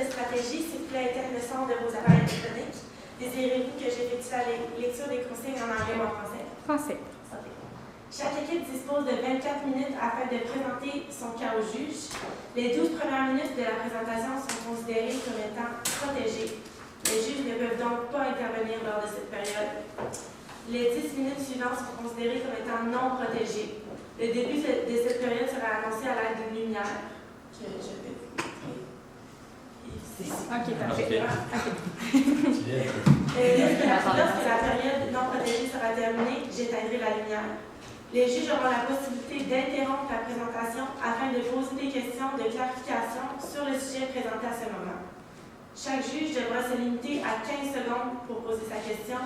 de stratégie, s'il vous plaît, éteignez le son de vos appareils électroniques. Désirez-vous que j'effectue la lecture des consignes en anglais ou en français? Français. Chaque équipe dispose de 24 minutes afin de présenter son cas au juge. Les 12 premières minutes de la présentation sont considérées comme étant protégées. Les juges ne peuvent donc pas intervenir lors de cette période. Les 10 minutes suivantes sont considérées comme étant non protégées. Le début de cette période sera annoncé à l'aide d'une lumière que je vais vous montrer ici. OK, parfait. Lorsque la période non protégée sera terminée, j'éteindrai la lumière. Les juges auront la possibilité d'interrompre la présentation afin de poser des questions de clarification sur le sujet présenté à ce moment. Chaque juge devra se limiter à 15 secondes pour poser sa question.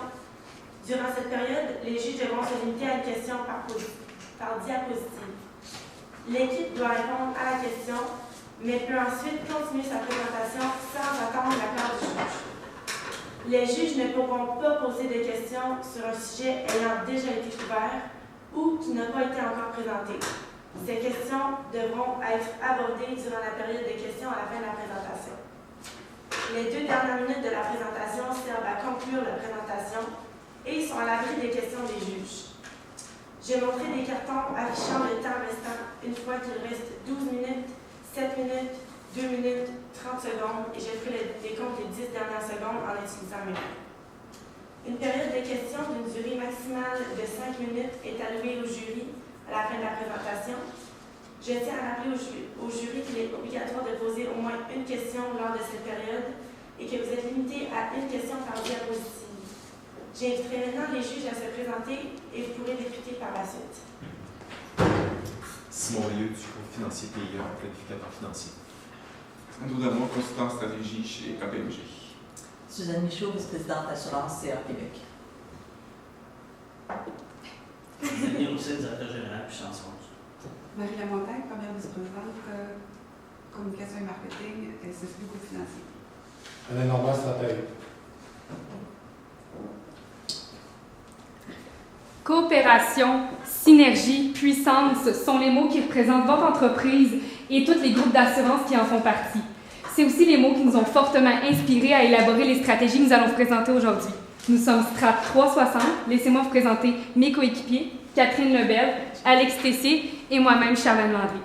Durant cette période, les juges devront se limiter à une question par diapositive. L'équipe doit répondre à la question, mais peut ensuite continuer sa présentation sans attendre l'accord du juge. Les juges ne pourront pas poser de questions sur un sujet ayant déjà été couvert ou qui n'a pas été encore présenté. Ces questions devront être abordées durant la période de questions à la fin de la présentation. Les 2 dernières minutes de la présentation servent à conclure la présentation et sont à l'abri des questions des juges. J'ai montré des cartons affichant le temps restant une fois qu'il reste 12 minutes, 7 minutes, 2 minutes, 30 secondes et j'ai pris le décompte des 10 dernières secondes en utilisant mes mains. Une période de questions d'une durée maximale de 5 minutes est allouée au jury à la fin de la présentation. Je tiens à rappeler au jury qu'il est obligatoire de poser au moins une question lors de cette période et que vous êtes limité à une question par diapositive. J'inviterai maintenant les juges à se présenter et vous pourrez discuter par la suite. Simon Rieu du groupe financier PIA, planificateur financier. Andrew Damon, consultant stratégie chez KPMG. Suzanne Michaud, vice-présidente d'assurance CA Québec. Denis Rousset, directeur général, puissance 11. Marie Lamontagne, première vice-présidente, communication et marketing, SSB Groupe financier. Alain Normand, stratège. Coopération, synergie, puissance sont les mots qui représentent votre entreprise et tous les groupes d'assurance qui en font partie. C'est aussi les mots qui nous ont fortement inspirés à élaborer les stratégies que nous allons vous présenter aujourd'hui. Nous sommes Strat 360. Laissez-moi vous présenter mes coéquipiers, Catherine Lebel, Alex Tessier et moi-même, Charlène Landry.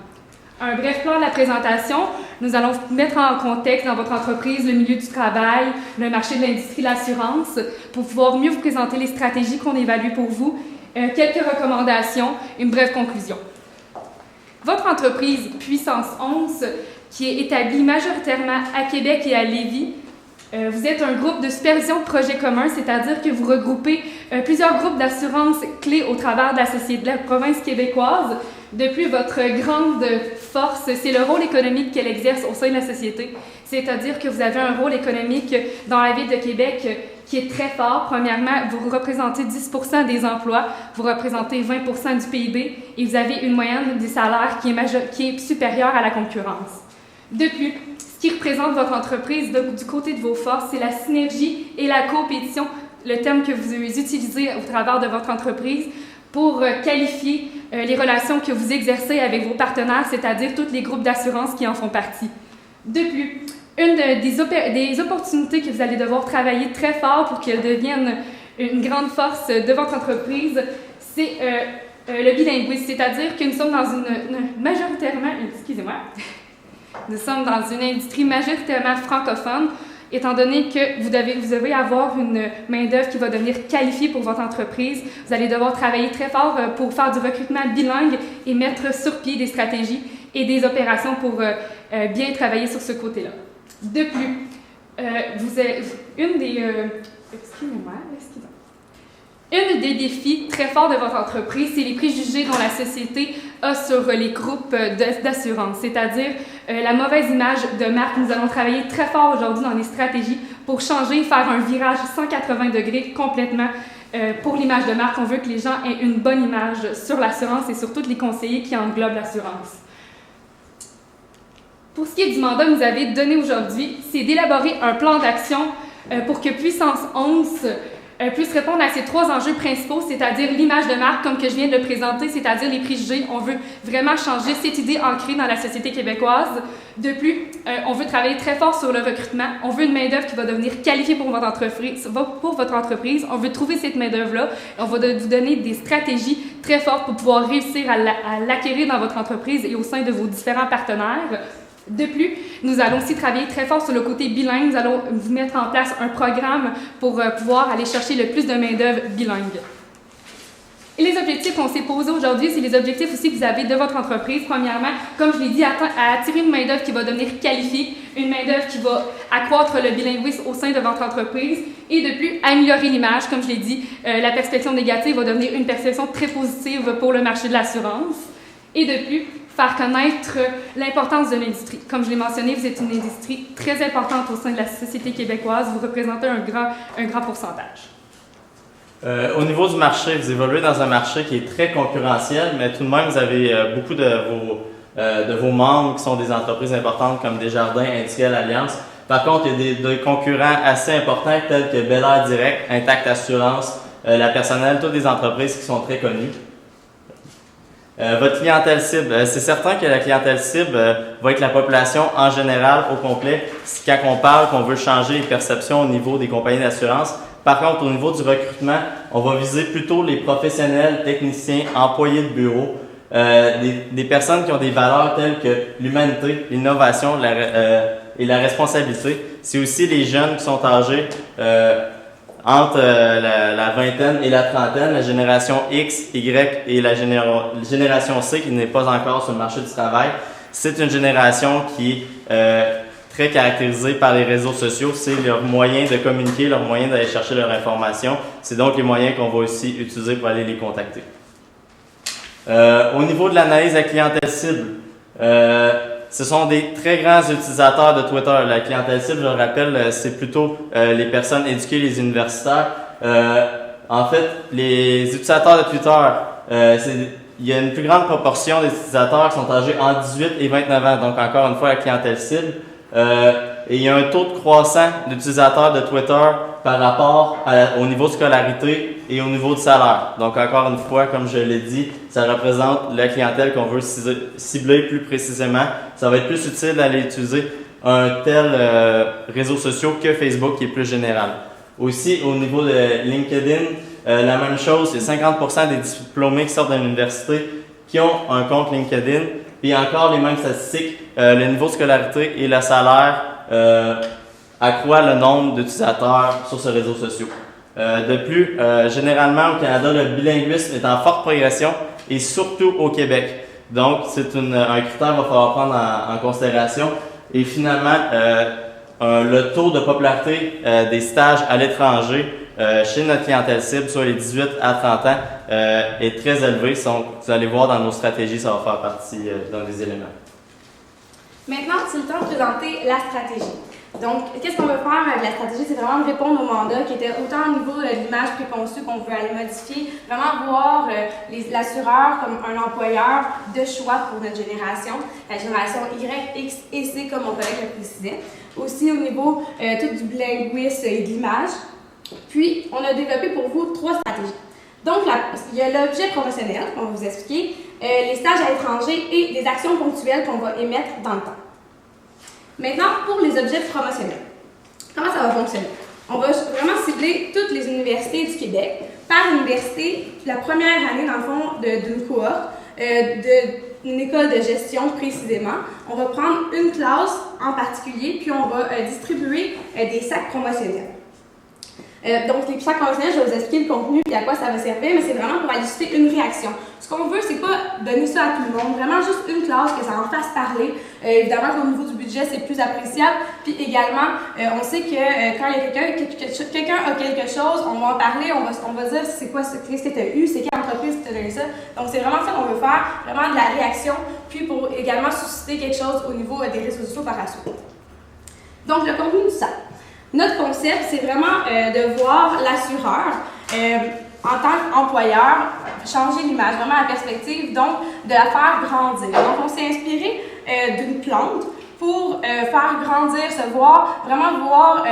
Un bref plan de la présentation. Nous allons vous mettre en contexte dans votre entreprise le milieu du travail, le marché de l'industrie, l'assurance, pour pouvoir mieux vous présenter les stratégies qu'on évalue pour vous, quelques recommandations, une brève conclusion. Votre entreprise Puissance 11, qui est établie majoritairement à Québec et à Lévis, vous êtes un groupe de supervision de projets communs, c'est-à-dire que vous regroupez plusieurs groupes d'assurance clés au travers de la société de la province québécoise. De plus, votre grande force, c'est le rôle économique qu'elle exerce au sein de la société, c'est-à-dire que vous avez un rôle économique dans la ville de Québec qui est très fort. Premièrement, vous représentez 10% des emplois, vous représentez 20% du PIB et vous avez une moyenne des salaires qui est supérieure à la concurrence. De plus, ce qui représente votre entreprise du côté de vos forces, c'est la synergie et la coopétition, le terme que vous utilisez au travers de votre entreprise pour qualifier les relations que vous exercez avec vos partenaires, c'est-à-dire tous les groupes d'assurance qui en font partie. De plus, une des opportunités que vous allez devoir travailler très fort pour qu'elle devienne une grande force de votre entreprise, c'est le bilinguisme, c'est-à-dire que nous sommes dans nous sommes dans une industrie majoritairement francophone, étant donné que vous devez avoir une main-d'œuvre qui va devenir qualifiée pour votre entreprise. Vous allez devoir travailler très fort pour faire du recrutement bilingue et mettre sur pied des stratégies et des opérations pour bien travailler sur ce côté-là. De plus, un des défis très forts de votre entreprise, c'est les préjugés dont la société a sur les groupes d'assurance, c'est-à-dire la mauvaise image de marque. Nous allons travailler très fort aujourd'hui dans les stratégies pour changer, faire un virage 180 degrés complètement pour l'image de marque. On veut que les gens aient une bonne image sur l'assurance et sur tous les conseillers qui englobent l'assurance. Pour ce qui est du mandat que vous avez donné aujourd'hui, c'est d'élaborer un plan d'action pour que Puissance 11 puisse répondre à ces 3 enjeux principaux, c'est-à-dire l'image de marque, comme que je viens de le présenter, c'est-à-dire les préjugés. On veut vraiment changer cette idée ancrée dans la société québécoise. De plus, on veut travailler très fort sur le recrutement. On veut une main-d'œuvre qui va devenir qualifiée pour votre entreprise. On veut trouver cette main-d'œuvre-là. On va vous donner des stratégies très fortes pour pouvoir réussir à l'acquérir dans votre entreprise et au sein de vos différents partenaires. De plus, nous allons aussi travailler très fort sur le côté bilingue. Nous allons vous mettre en place un programme pour pouvoir aller chercher le plus de main-d'œuvre bilingue. Et les objectifs qu'on s'est posés aujourd'hui, c'est les objectifs aussi que vous avez de votre entreprise. Premièrement, comme je l'ai dit, à attirer une main-d'œuvre qui va devenir qualifiée, une main-d'œuvre qui va accroître le bilinguisme au sein de votre entreprise et de plus, améliorer l'image. Comme je l'ai dit, la perception négative va devenir une perception très positive pour le marché de l'assurance. Et de plus, faire connaître l'importance de l'industrie. Comme je l'ai mentionné, vous êtes une industrie très importante au sein de la société québécoise. Vous représentez un grand pourcentage. Au niveau du marché, vous évoluez dans un marché qui est très concurrentiel, mais tout de même, vous avez beaucoup de vos membres qui sont des entreprises importantes comme Desjardins, Industriel, Alliance. Par contre, il y a des concurrents assez importants tels que Bel Air Direct, Intact Assurance, La Personnelle, toutes des entreprises qui sont très connues. Votre clientèle cible, c'est certain que la clientèle cible va être la population en général au complet. Quand on parle qu'on veut changer les perceptions au niveau des compagnies d'assurance. Par contre, au niveau du recrutement, on va viser plutôt les professionnels, techniciens, employés de bureau, des personnes qui ont des valeurs telles que l'humanité, l'innovation et la responsabilité. C'est aussi les jeunes qui sont âgés entre la vingtaine et la trentaine, la génération X, Y et la génération C qui n'est pas encore sur le marché du travail. C'est une génération qui est très caractérisée par les réseaux sociaux. C'est leur moyen de communiquer, leur moyen d'aller chercher leur information. C'est donc les moyens qu'on va aussi utiliser pour aller les contacter. Au niveau de l'analyse de la clientèle cible, ce sont des très grands utilisateurs de Twitter. La clientèle cible, je le rappelle, c'est plutôt les personnes éduquées, les universitaires. En fait, les utilisateurs de Twitter, il y a une plus grande proportion des utilisateurs qui sont âgés entre 18 et 29 ans. Donc, encore une fois, la clientèle cible. Et il y a un taux de croissant d'utilisateurs de Twitter par rapport au niveau de scolarité et au niveau de salaire. Donc, encore une fois, comme je l'ai dit, ça représente la clientèle qu'on veut cibler plus précisément. Ça va être plus utile d'aller utiliser un tel réseau social que Facebook qui est plus général. Aussi, au niveau de LinkedIn, la même chose, il y a 50% des diplômés qui sortent de l'université qui ont un compte LinkedIn. Puis encore les mêmes statistiques, le niveau de scolarité et le salaire accroît le nombre d'utilisateurs sur ce réseau social. De plus, généralement au Canada, le bilinguisme est en forte progression et surtout au Québec. Donc, c'est un critère qu'il va falloir prendre en considération. Et finalement, le taux de popularité des stages à l'étranger chez notre clientèle cible, soit les 18 à 30 ans, est très élevé. Donc, vous allez voir dans nos stratégies, ça va faire partie dans les éléments. Maintenant, c'est le temps de présenter la stratégie. Donc, qu'est-ce qu'on veut faire avec la stratégie? C'est vraiment de répondre au mandat qui était autant au niveau de l'image préconçue qu'on veut aller modifier, vraiment voir l'assureur comme un employeur de choix pour notre génération, la génération Y, X et C, comme mon collègue le précisait. Aussi au niveau tout du bilinguisme et de l'image. Puis, on a développé pour vous 3 stratégies. Donc, il y a l'objet promotionnel, qu'on va vous expliquer, les stages à l'étranger et les actions ponctuelles qu'on va émettre dans le temps. Maintenant, pour les objets promotionnels, comment ça va fonctionner? On va vraiment cibler toutes les universités du Québec. Par université, la première année, dans le fond, d'une cohorte, d'une école de gestion précisément, on va prendre une classe en particulier, puis on va distribuer des sacs promotionnels. Donc, les sacs promotionnels, je vais vous expliquer le contenu et à quoi ça va servir, mais c'est vraiment pour aller susciter une réaction. Ce qu'on veut, c'est pas donner ça à tout le monde, vraiment juste une classe, que ça en fasse parler. Évidemment qu'au niveau du budget, c'est plus appréciable. Puis également, on sait que quand il y a quelqu'un a quelque chose, on va en parler, on va dire c'est quoi, qu'est-ce que tu as eu, c'est quelle entreprise qui t'a donné ça. Donc, c'est vraiment ça qu'on veut faire, vraiment de la réaction, puis pour également susciter quelque chose au niveau des réseaux sociaux par la suite. Donc, le contenu du sac. Notre concept, c'est vraiment de voir l'assureur en tant qu'employeur changer l'image, vraiment la perspective, donc de la faire grandir. Donc, on s'est inspiré d'une plante pour faire grandir, vraiment voir,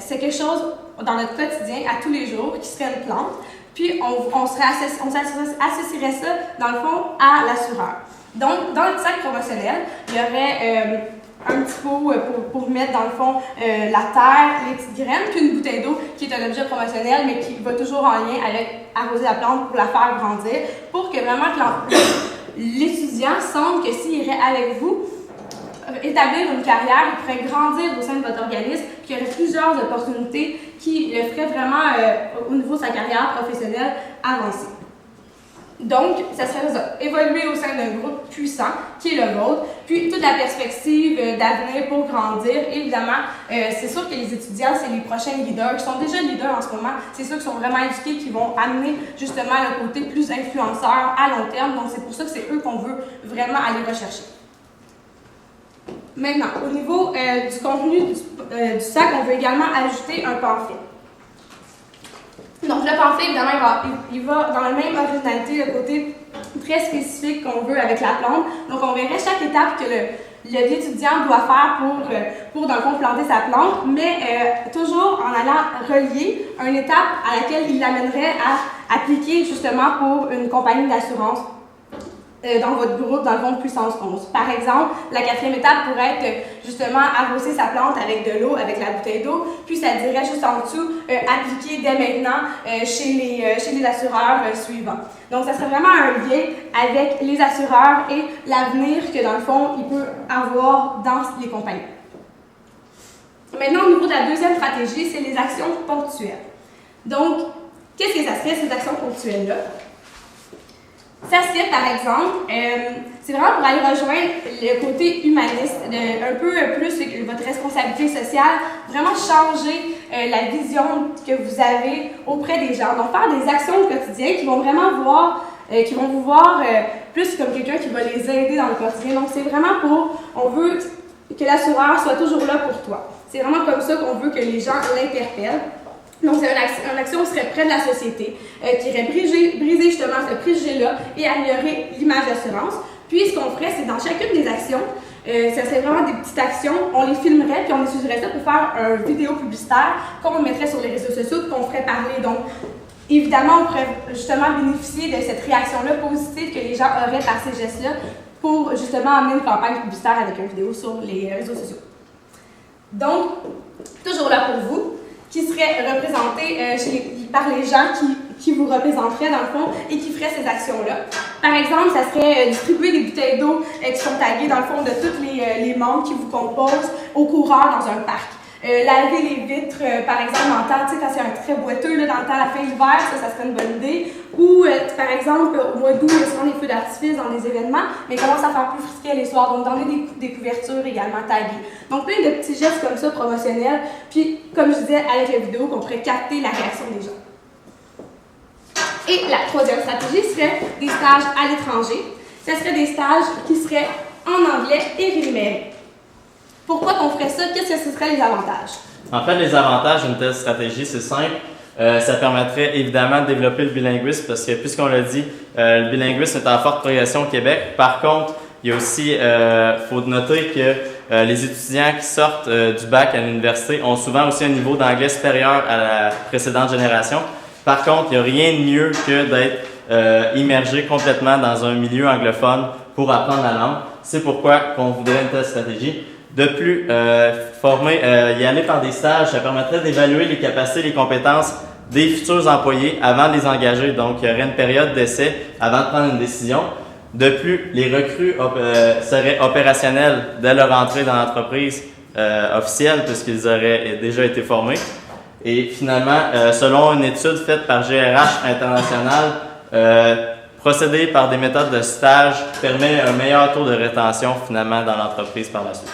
c'est quelque chose dans notre quotidien, à tous les jours, qui serait une plante. Puis, on associerait ça, dans le fond, à l'assureur. Donc, dans le sac promotionnel, il y aurait un petit pot pour mettre, dans le fond, la terre, les petites graines, puis une bouteille d'eau qui est un objet promotionnel, mais qui va toujours en lien avec arroser la plante pour la faire grandir, pour que vraiment l'étudiant sente que s'il irait avec vous, établir une carrière, il pourrait grandir au sein de votre organisme, puis qu'il y aurait plusieurs opportunités qui le feraient vraiment, au niveau de sa carrière professionnelle, avancer. Donc, ça serait ça, évoluer au sein d'un groupe puissant, qui est le vôtre, puis toute la perspective d'avenir pour grandir. Évidemment, c'est sûr que les étudiants, c'est les prochains leaders, qui sont déjà leaders en ce moment, c'est ceux qui sont vraiment éduqués, qui vont amener justement le côté plus influenceur à long terme, donc c'est pour ça que c'est eux qu'on veut vraiment aller rechercher. Maintenant, au niveau du contenu du sac, on veut également ajouter un pamphlet. Donc, le pamphlet, évidemment, il va dans la même originalité, le côté très spécifique qu'on veut avec la plante. Donc, on verrait chaque étape que l'étudiant doit faire pour, dans le fond, planter sa plante, mais toujours en allant relier une étape à laquelle il l'amènerait à appliquer justement pour une compagnie d'assurance dans votre groupe, dans le fond, de puissance 11. Par exemple, la 4e étape pourrait être justement arroser sa plante avec de l'eau, avec la bouteille d'eau, puis ça dirait juste en dessous, appliquer dès maintenant chez les assureurs suivants. Donc, ça serait vraiment un lien avec les assureurs et l'avenir que, dans le fond, il peut avoir dans les compagnies. Maintenant, au niveau de la 2e stratégie, c'est les actions ponctuelles. Donc, qu'est-ce que ça serait, ces actions ponctuelles-là? Ça serait, par exemple, c'est vraiment pour aller rejoindre le côté humaniste, un peu plus votre responsabilité sociale, vraiment changer la vision que vous avez auprès des gens. Donc, faire des actions au quotidien qui vont vraiment vous voir plus comme quelqu'un qui va les aider dans le quotidien. Donc, c'est vraiment on veut que l'assureur soit toujours là pour toi. C'est vraiment comme ça qu'on veut que les gens l'interpellent. Donc, c'est une action qui serait près de la société, qui irait briser justement ce préjugé-là et améliorer l'image d'assurance. Puis, ce qu'on ferait, c'est dans chacune des actions, ça serait vraiment des petites actions, on les filmerait, puis on utiliserait ça pour faire une vidéo publicitaire qu'on mettrait sur les réseaux sociaux, puis qu'on ferait parler. Donc, évidemment, on pourrait justement bénéficier de cette réaction-là positive que les gens auraient par ces gestes-là pour justement amener une campagne publicitaire avec une vidéo sur les réseaux sociaux. Donc, toujours là pour vous, qui serait représenté par les gens qui vous représenteraient dans le fond et qui feraient ces actions-là. Par exemple, ça serait distribuer des bouteilles d'eau qui sont taguées dans le fond de tous les membres qui vous composent aux coureurs dans un parc. Laver les vitres, par exemple, en temps, tu sais, quand c'est un très boiteux, là, dans le temps, la fin d'hiver, ça serait une bonne idée. Ou, par exemple, au mois d'août, il y a souvent des feux d'artifice dans des événements, mais il commence à faire plus frisquet les soirs, donc donner des couvertures également taguées. Donc, plein de petits gestes comme ça, promotionnels, puis, comme je disais, avec la vidéo, qu'on pourrait capter la réaction des gens. Et la 3e stratégie serait des stages à l'étranger. Ce serait des stages qui seraient en anglais et rémunérés. Pourquoi qu'on ferait ça? Qu'est-ce que ce seraient les avantages? En fait, les avantages d'une telle stratégie, c'est simple. Ça permettrait évidemment de développer le bilinguisme parce que, puisqu'on l'a dit, le bilinguisme est en forte progression au Québec. Par contre, il y a aussi, faut noter que les étudiants qui sortent du bac à l'université ont souvent aussi un niveau d'anglais supérieur à la précédente génération. Par contre, il n'y a rien de mieux que d'être immergé complètement dans un milieu anglophone pour apprendre la langue. C'est pourquoi on voudrait une telle stratégie. De plus, y aller par des stages, ça permettrait d'évaluer les capacités et les compétences des futurs employés avant de les engager. Donc, il y aurait une période d'essai avant de prendre une décision. De plus, les recrues seraient opérationnels dès leur entrée dans l'entreprise officielle puisqu'ils auraient déjà été formés. Et finalement, selon une étude faite par GRH International, procéder par des méthodes de stage permet un meilleur taux de rétention finalement dans l'entreprise par la suite.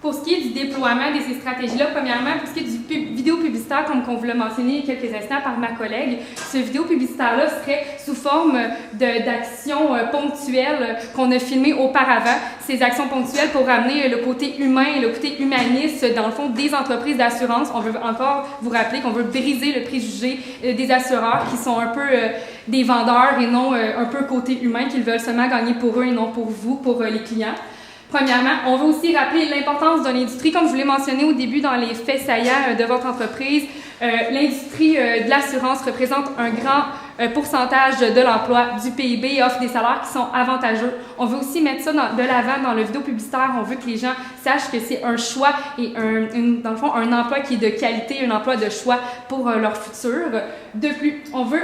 Pour ce qui est du déploiement de ces stratégies-là, premièrement, pour ce qui est du vidéo publicitaire, comme on vous l'a mentionné il y a quelques instants par ma collègue, ce vidéo publicitaire-là serait sous forme d'actions ponctuelles qu'on a filmées auparavant. Ces actions ponctuelles pour amener le côté humain et le côté humaniste, dans le fond, des entreprises d'assurance. On veut encore vous rappeler qu'on veut briser le préjugé des assureurs qui sont un peu des vendeurs et non un peu côté humain, qu'ils veulent seulement gagner pour eux et non pour vous, pour les clients. Premièrement, on veut aussi rappeler l'importance de l'industrie. Comme je vous l'ai mentionné au début dans les faits saillants de votre entreprise, l'industrie de l'assurance représente un grand pourcentage de l'emploi du PIB et offre des salaires qui sont avantageux. On veut aussi mettre ça de l'avant dans le vidéo publicitaire. On veut que les gens sachent que c'est un choix et dans le fond, un emploi qui est de qualité, un emploi de choix pour leur futur. De plus, on veut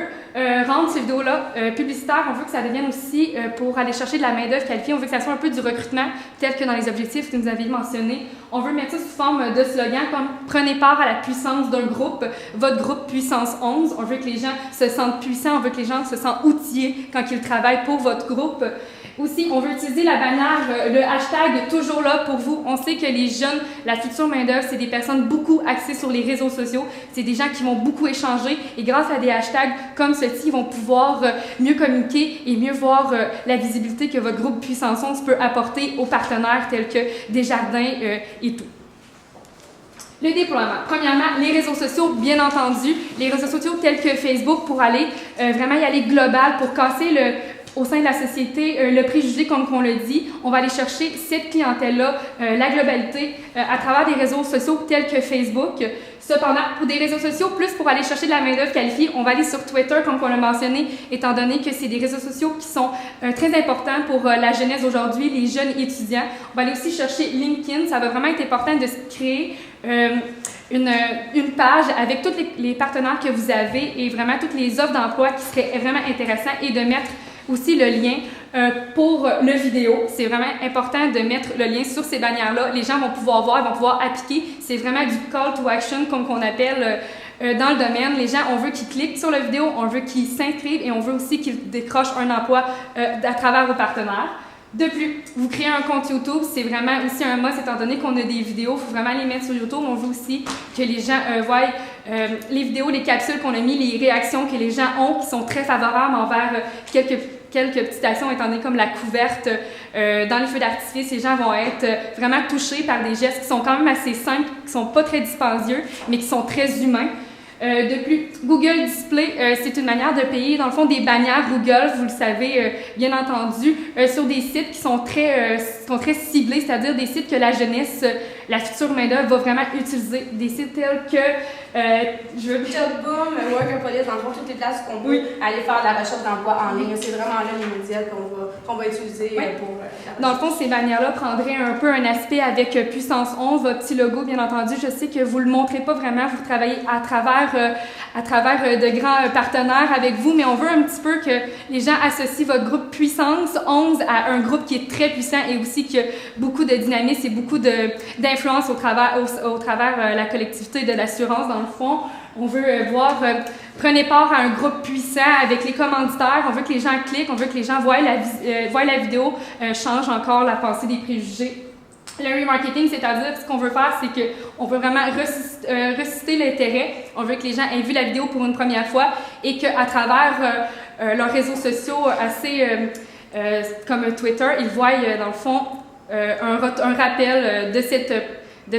rendre ces vidéos-là publicitaires. On veut que ça devienne aussi pour aller chercher de la main-d'œuvre qualifiée. On veut que ça soit un peu du recrutement, tel que dans les objectifs que vous avez mentionnés. On veut mettre ça sous forme de slogan comme « Prenez part à la puissance d'un groupe, votre groupe Puissance 11 ». On veut que les gens se sentent puissants, on veut que les gens se sentent outillés quand ils travaillent pour votre groupe. Aussi, on veut utiliser la bannière, le hashtag « Toujours là pour vous ». On sait que les jeunes, la future main-d'œuvre, c'est des personnes beaucoup axées sur les réseaux sociaux. C'est des gens qui vont beaucoup échanger et grâce à des hashtags comme ceux-ci, ils vont pouvoir mieux communiquer et mieux voir la visibilité que votre groupe Puissance 11 peut apporter aux partenaires tels que Desjardins et tout. Le déploiement. Premièrement, les réseaux sociaux, bien entendu. Les réseaux sociaux tels que Facebook pour aller vraiment y aller global, pour casser au sein de la société, le préjugé, comme on le dit. On va aller chercher cette clientèle-là, la globalité, à travers des réseaux sociaux tels que Facebook. Cependant, pour des réseaux sociaux, plus pour aller chercher de la main-d'œuvre qualifiée, on va aller sur Twitter, comme on l'a mentionné, étant donné que c'est des réseaux sociaux qui sont très importants pour la jeunesse aujourd'hui, les jeunes étudiants. On va aller aussi chercher LinkedIn. Ça va vraiment être important de se créer une page avec tous les partenaires que vous avez et vraiment toutes les offres d'emploi qui seraient vraiment intéressantes et de mettre aussi le lien pour le vidéo. C'est vraiment important de mettre le lien sur ces bannières-là. Les gens vont pouvoir voir, vont pouvoir appliquer. C'est vraiment du call to action, comme on appelle dans le domaine. Les gens, on veut qu'ils cliquent sur la vidéo, on veut qu'ils s'inscrivent et on veut aussi qu'ils décrochent un emploi à travers vos partenaires. De plus, vous créez un compte YouTube, c'est vraiment aussi un must, étant donné qu'on a des vidéos, il faut vraiment les mettre sur YouTube. On veut aussi que les gens voient les vidéos, les capsules qu'on a mis, les réactions que les gens ont, qui sont très favorables envers quelques petites actions, étant donné comme la couverte dans les feux d'artifice. Les gens vont être vraiment touchés par des gestes qui sont quand même assez simples, qui ne sont pas très dispendieux, mais qui sont très humains. De plus, Google Display, c'est une manière de payer, dans le fond, des bannières Google, vous le savez, bien entendu, sur des sites qui sont très ciblés, c'est-à-dire des sites que la jeunesse, la future main-d'œuvre va vraiment utiliser. Des sites tels que Jobboom, Workopolis, dans le fond, toutes les places qu'on peut aller faire de la recherche d'emploi en ligne. C'est vraiment là les médias qu'on va utiliser pour... Dans le fond, ces bannières-là prendraient un peu un aspect avec Puissance 11, votre petit logo, bien entendu. Je sais que vous ne le montrez pas vraiment, vous travaillez à travers de grands partenaires avec vous, mais on veut un petit peu que les gens associent votre groupe Puissance 11 à un groupe qui est très puissant et aussi qui a beaucoup de dynamisme et beaucoup d'influence au travers la collectivité de l'assurance, dans le fond. On veut prenez part à un groupe puissant avec les commanditaires. On veut que les gens cliquent, on veut que les gens voient la vidéo, change encore la pensée des préjugés. Le remarketing, c'est-à-dire, ce qu'on veut faire, c'est qu'on veut vraiment ressusciter l'intérêt. On veut que les gens aient vu la vidéo pour une première fois et qu'à travers leurs réseaux sociaux assez comme Twitter, ils voient, dans le fond, un rappel de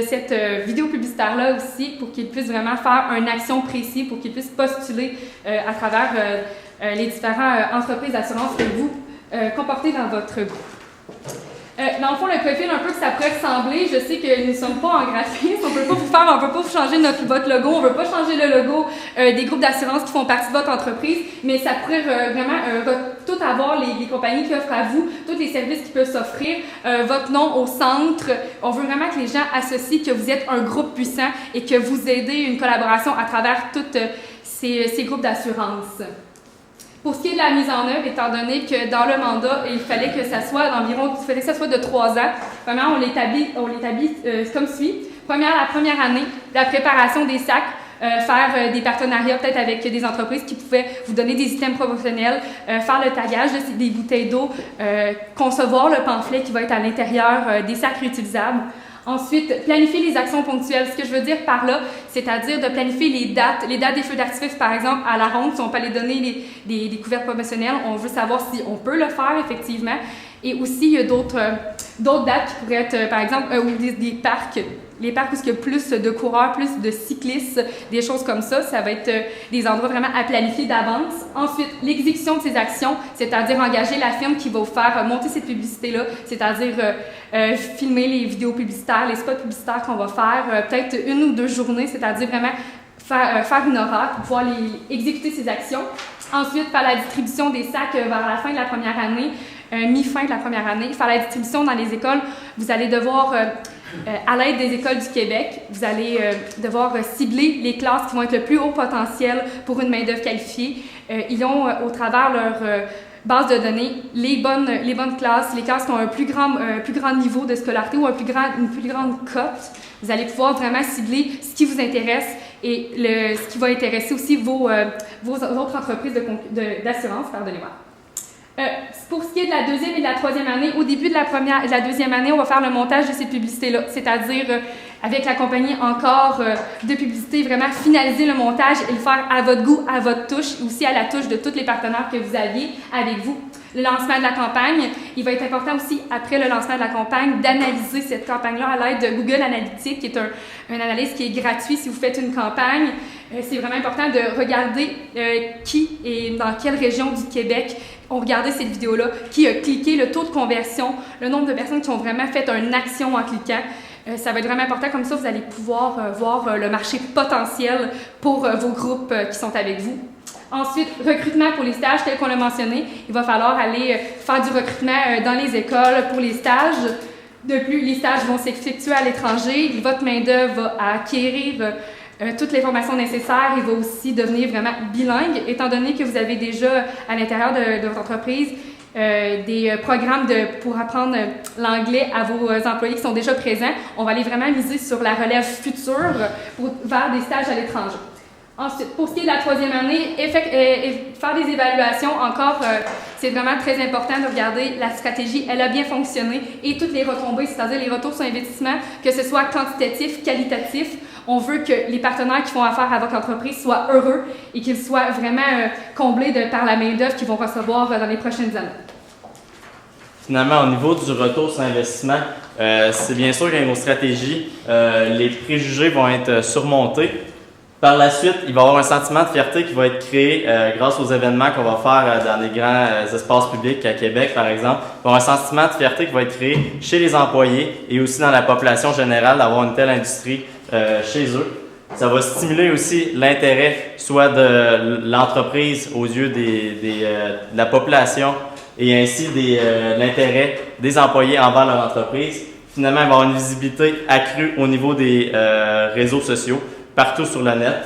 cette vidéo publicitaire-là aussi pour qu'ils puissent vraiment faire une action précise, pour qu'ils puissent postuler à travers les différentes entreprises d'assurance que vous comportez dans votre groupe. Dans le fond, le profil un peu que ça pourrait ressembler, je sais que nous ne sommes pas en graphisme, on ne peut pas vous changer votre logo, on ne veut pas changer le logo des groupes d'assurance qui font partie de votre entreprise, mais ça pourrait vraiment tout avoir les compagnies qui offrent à vous, tous les services qui peuvent s'offrir, votre nom au centre. On veut vraiment que les gens associent que vous êtes un groupe puissant et que vous aidez une collaboration à travers tous ces groupes d'assurance. Pour ce qui est de la mise en œuvre, étant donné que dans le mandat, il fallait que ça soit de 3 ans. Premièrement, on l'établit comme suit. La première année, la préparation des sacs, faire des partenariats peut-être avec des entreprises qui pouvaient vous donner des items promotionnels, faire le tagage des bouteilles d'eau, concevoir le pamphlet qui va être à l'intérieur des sacs réutilisables. Ensuite, planifier les actions ponctuelles. Ce que je veux dire par là, c'est-à-dire de planifier les dates des feux d'artifice, par exemple, à la ronde, si on peut aller donner des couvertes promotionnelles, on veut savoir si on peut le faire, effectivement. Et aussi, il y a d'autres D'autres dates qui pourraient être, par exemple, ou des parcs, les parcs où il y a plus de coureurs, plus de cyclistes, des choses comme ça va être des endroits vraiment à planifier d'avance. Ensuite, l'exécution de ces actions, c'est-à-dire engager la firme qui va vous faire monter cette publicité-là, c'est-à-dire filmer les vidéos publicitaires, les spots publicitaires qu'on va faire, peut-être 1 ou 2 journées, c'est-à-dire vraiment faire une horaire pour pouvoir exécuter ces actions. Ensuite, faire la distribution des sacs vers la fin de la première année, mi-fin de la première année. Faire la distribution dans les écoles, vous allez devoir, à l'aide des écoles du Québec, vous allez devoir cibler les classes qui vont être le plus haut potentiel pour une main-d'œuvre qualifiée. Ils ont, au travers leur base de données, les bonnes classes, les classes qui ont un plus grand niveau de scolarité ou une plus grande cote. Vous allez pouvoir vraiment cibler ce qui vous intéresse et ce qui va intéresser aussi vos autres entreprises d'assurance, pardonnez-moi. Pour ce qui est de la deuxième et de la troisième année, au début de la deuxième année, on va faire le montage de cette publicité-là, c'est-à-dire avec la compagnie encore de publicité, vraiment finaliser le montage et le faire à votre goût, à votre touche, et aussi à la touche de tous les partenaires que vous aviez avec vous. Le lancement de la campagne, il va être important aussi, après le lancement de la campagne, d'analyser cette campagne-là à l'aide de Google Analytics, qui est une analyse qui est gratuit si vous faites une campagne. C'est vraiment important de regarder qui et dans quelle région du Québec ont regardé cette vidéo-là, qui a cliqué, le taux de conversion, le nombre de personnes qui ont vraiment fait une action en cliquant. Ça va être vraiment important, comme ça vous allez pouvoir voir le marché potentiel pour vos groupes qui sont avec vous. Ensuite, recrutement pour les stages, tel qu'on l'a mentionné. Il va falloir aller faire du recrutement dans les écoles pour les stages. De plus, les stages vont s'effectuer à l'étranger. Votre main-d'œuvre va acquérir toutes les formations nécessaires et va aussi devenir vraiment bilingue, étant donné que vous avez déjà à l'intérieur de votre entreprise des programmes pour apprendre l'anglais à vos employés qui sont déjà présents. On va aller vraiment miser sur la relève future vers des stages à l'étranger. Ensuite, pour ce qui est de la troisième année, faire des évaluations, encore, c'est vraiment très important de regarder la stratégie, elle a bien fonctionné et toutes les retombées, c'est-à-dire les retours sur investissement, que ce soit quantitatif, qualitatif. On veut que les partenaires qui font affaire à votre entreprise soient heureux et qu'ils soient vraiment comblés par la main-d'œuvre qu'ils vont recevoir dans les prochaines années. Finalement, au niveau du retour sur investissement, c'est bien sûr qu'avec nos stratégies, les préjugés vont être surmontés. Par la suite, il va y avoir un sentiment de fierté qui va être créé grâce aux événements qu'on va faire dans les grands espaces publics à Québec, par exemple. Il va y avoir un sentiment de fierté qui va être créé chez les employés et aussi dans la population générale d'avoir une telle industrie chez eux. Ça va stimuler aussi l'intérêt soit de l'entreprise aux yeux de la population et ainsi l'intérêt des employés envers leur entreprise. Finalement, il va y avoir une visibilité accrue au niveau des réseaux sociaux, partout sur le net.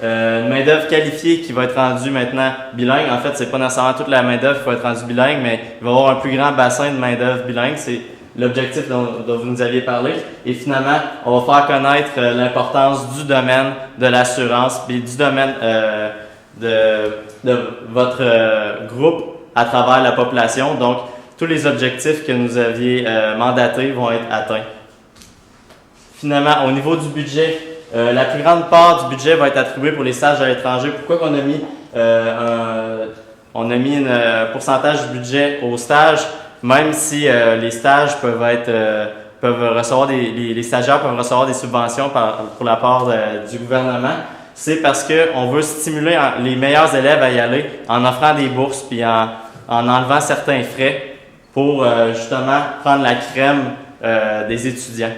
Une main-d'œuvre qualifiée qui va être rendue maintenant bilingue. En fait, c'est pas nécessairement toute la main-d'œuvre qui va être rendue bilingue, mais il va y avoir un plus grand bassin de main-d'œuvre bilingue. C'est l'objectif dont vous nous aviez parlé. Et finalement, on va faire connaître l'importance du domaine de l'assurance et du domaine de votre groupe à travers la population. Donc, tous les objectifs que nous aviez mandatés vont être atteints. Finalement, au niveau du budget, la plus grande part du budget va être attribuée pour les stages à l'étranger. Pourquoi qu'on a mis un pourcentage du budget aux stages, même si les stages peuvent recevoir les stagiaires peuvent recevoir des subventions pour la part du gouvernement, c'est parce qu'on veut stimuler les meilleurs élèves à y aller en offrant des bourses puis en enlevant certains frais pour justement prendre la crème des étudiants.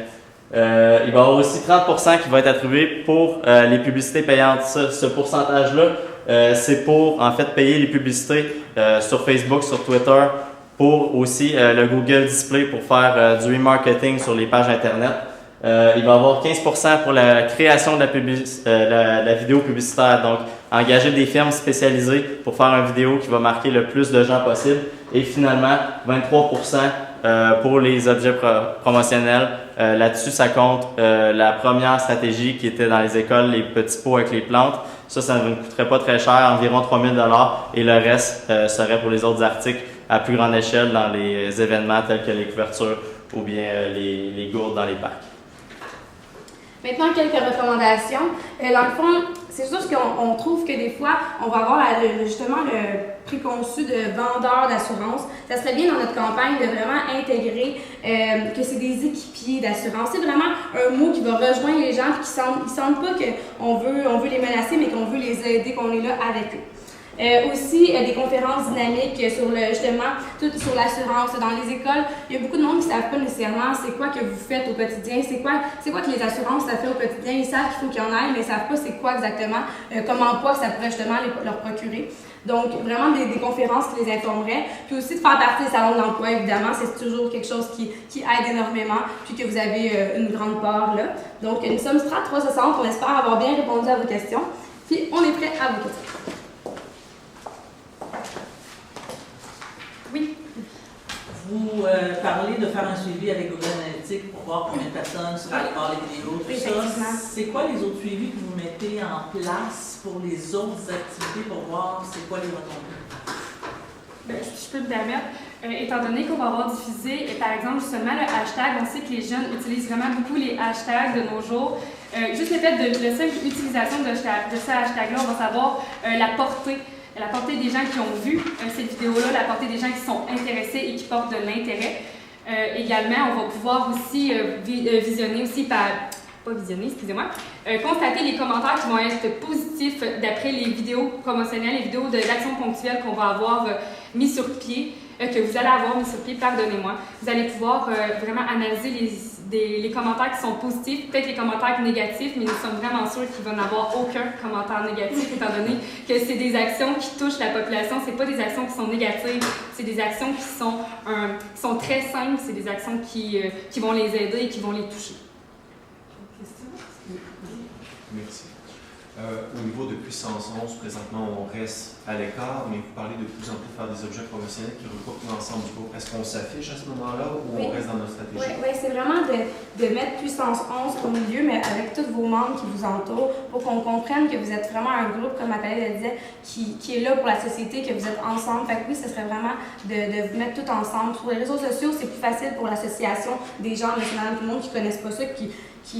Il va y avoir aussi 30% qui va être attribué pour les publicités payantes. Ce pourcentage-là, c'est pour en fait payer les publicités sur Facebook, sur Twitter, pour aussi le Google Display pour faire du remarketing sur les pages Internet. Il va y avoir 15% pour la création de la vidéo publicitaire, donc engager des firmes spécialisées pour faire une vidéo qui va marquer le plus de gens possible. Et finalement, 23% pour les objets promotionnels. Là-dessus, ça compte la première stratégie qui était dans les écoles, les petits pots avec les plantes. Ça ne coûterait pas très cher, environ 3 000 $, et le reste serait pour les autres articles à plus grande échelle dans les événements tels que les couvertures ou bien les gourdes dans les parcs. Maintenant, quelques recommandations. Dans le fond, c'est sûr qu'on trouve que des fois, on va avoir justement le préconçu de vendeur d'assurance. Ça serait bien dans notre campagne de vraiment intégrer que c'est des équipiers d'assurance. C'est vraiment un mot qui va rejoindre les gens et qui ne sentent pas qu'on veut les menacer, mais qu'on veut les aider, qu'on est là avec eux. Aussi, des conférences dynamiques justement, tout sur l'assurance. Dans les écoles, il y a beaucoup de monde qui ne savent pas nécessairement c'est quoi que vous faites au quotidien, c'est quoi que les assurances ça fait au quotidien. Ils savent qu'il faut qu'il y en ait, mais ils ne savent pas c'est quoi exactement, comme emploi ça pourrait justement leur procurer. Donc, vraiment des conférences qui les informaient. Puis aussi de faire partie des salons de l'emploi, évidemment, c'est toujours quelque chose qui aide énormément, puis que vous avez une grande part là. Donc, nous sommes Strat 360, on espère avoir bien répondu à vos questions. Puis, on est prêt à vos questions. Oui. Vous parlez de faire un suivi avec Google Analytics pour voir combien de personnes sur aller voir les vidéos, tout ça. C'est quoi les autres suivis que vous mettez en place pour les autres activités pour voir c'est quoi les retombées? Bien, je peux me permettre, étant donné qu'on va avoir diffusé, par exemple, seulement le hashtag, on sait que les jeunes utilisent vraiment beaucoup les hashtags de nos jours. Juste le fait de la simple utilisation de ce hashtag-là, on va savoir la portée des gens qui ont vu cette vidéo-là, la portée des gens qui sont intéressés et qui portent de l'intérêt. Également, on va pouvoir aussi visionner aussi constater les commentaires qui vont être positifs d'après les vidéos promotionnelles, les vidéos de l'action ponctuelle qu'on va avoir mis sur pied, que vous allez avoir mis sur pied, pardonnez-moi. Vous allez pouvoir vraiment analyser les commentaires qui sont positifs, peut-être les commentaires négatifs, mais nous sommes vraiment sûrs qu'il va n'y avoir aucun commentaire négatif, étant donné que c'est des actions qui touchent la population. C'est pas des actions qui sont négatives, c'est des actions qui sont très simples, c'est des actions qui vont les aider et qui vont les toucher. Merci. Au niveau de puissance 11, présentement, on reste à l'écart, mais vous parlez de plus en plus de faire des objets promotionnels qui regroupent l'ensemble du groupe. Est-ce qu'on s'affiche à ce moment-là ou on reste dans notre stratégie? Oui, c'est vraiment de mettre puissance 11 au milieu, mais avec tous vos membres qui vous entourent, pour qu'on comprenne que vous êtes vraiment un groupe, comme Nathalie le disait, qui est là pour la société, que vous êtes ensemble. Fait que oui, ce serait vraiment de vous mettre tout ensemble. Sur les réseaux sociaux, c'est plus facile pour l'association des gens, tout le monde qui ne connaissent pas ça, qui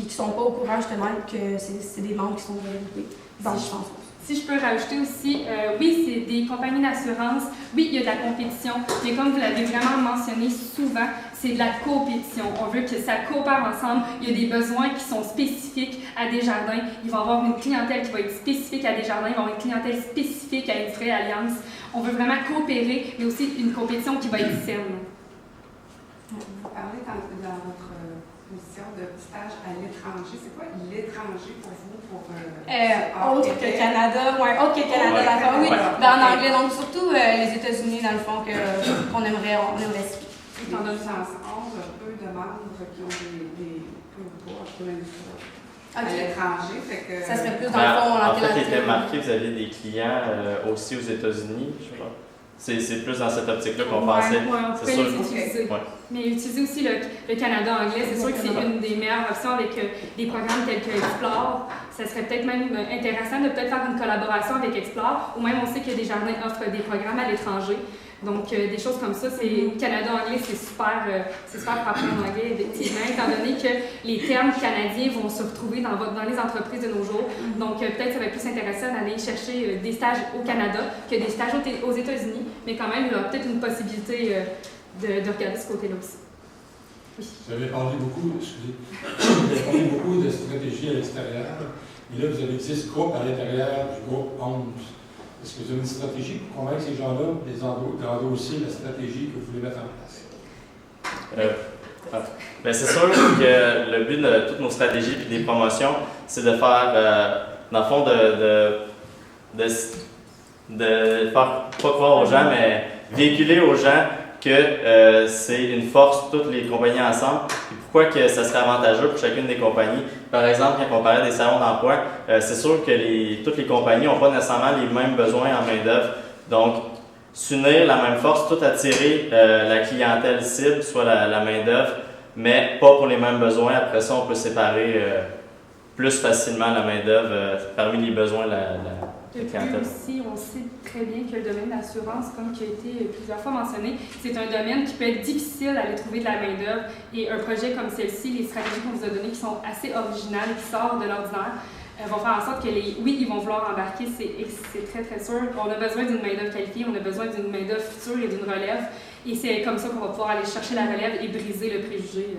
ne sont pas au courant justement que c'est des membres qui sont regroupés dans le sens. Si je peux rajouter aussi, oui, c'est des compagnies d'assurance, oui, il y a de la compétition, mais comme vous l'avez vraiment mentionné souvent, c'est de la compétition. On veut que ça coopère ensemble. Il y a des besoins qui sont spécifiques à Desjardins. Il va y avoir une clientèle qui va être spécifique à Desjardins, il va y avoir une clientèle spécifique à Industrie Alliance. On veut vraiment coopérer, mais aussi une compétition qui va être saine. Vous parlez dans votre position de stage à l'étranger. C'est quoi l'étranger pour vous? Autre que Canada, autre que Canada, d'accord, oui, en anglais, donc surtout les États-Unis, dans le fond, qu'on aimerait suivre. Dans le sens 11, peu de membres qui ont des à l'étranger, fait que... Ça serait plus dans le fond, en fait, il était marqué, vous aviez des clients aussi aux États-Unis, je crois. C'est plus dans cette optique-là qu'on pensait. Oui, on pourrait les utiliser. Ouais. Mais utiliser aussi le Canada anglais, c'est sûr que c'est une des meilleures options avec des programmes tels que Explore. Ça serait peut-être même intéressant de peut-être faire une collaboration avec Explore, ou même on sait que Desjardins offre des programmes à l'étranger. Donc, des choses comme ça, Canada anglais, c'est super pour apprendre l'anglais, effectivement, étant donné que les termes canadiens vont se retrouver dans les entreprises de nos jours. Donc, peut-être ça va être plus intéressant d'aller chercher des stages au Canada que des stages aux États-Unis, mais quand même, il y aura peut-être une possibilité de regarder ce côté-là aussi. Oui. Vous avez parlé beaucoup de stratégie à l'extérieur, et là, vous avez 10 groupes à l'intérieur du groupe 11. Est-ce que vous avez une stratégie pour convaincre ces gens-là d'endosser la stratégie que vous voulez mettre en place? Bien, c'est sûr que le but de toutes nos stratégies et des promotions, c'est de faire, dans le fond, de faire pas croire aux gens, mais véhiculer aux gens que c'est une force, toutes les compagnies ensemble. Et pourquoi que ça serait avantageux pour chacune des compagnies? Par exemple, quand on parlait des salons d'emploi, c'est sûr que toutes les compagnies n'ont pas nécessairement les mêmes besoins en main-d'œuvre. Donc, s'unir la même force, tout attirer la clientèle cible, soit la main-d'œuvre, mais pas pour les mêmes besoins. Après ça, on peut séparer plus facilement la main-d'œuvre parmi les besoins De plus aussi, on sait très bien que le domaine d'assurance, comme qui a été plusieurs fois mentionné, c'est un domaine qui peut être difficile à aller trouver de la main-d'œuvre. Et un projet comme celle-ci, les stratégies qu'on vous a données qui sont assez originales, qui sortent de l'ordinaire, vont faire en sorte que oui, ils vont vouloir embarquer, c'est très très sûr. On a besoin d'une main-d'œuvre qualifiée, on a besoin d'une main-d'œuvre future et d'une relève. Et c'est comme ça qu'on va pouvoir aller chercher la relève et briser le préjugé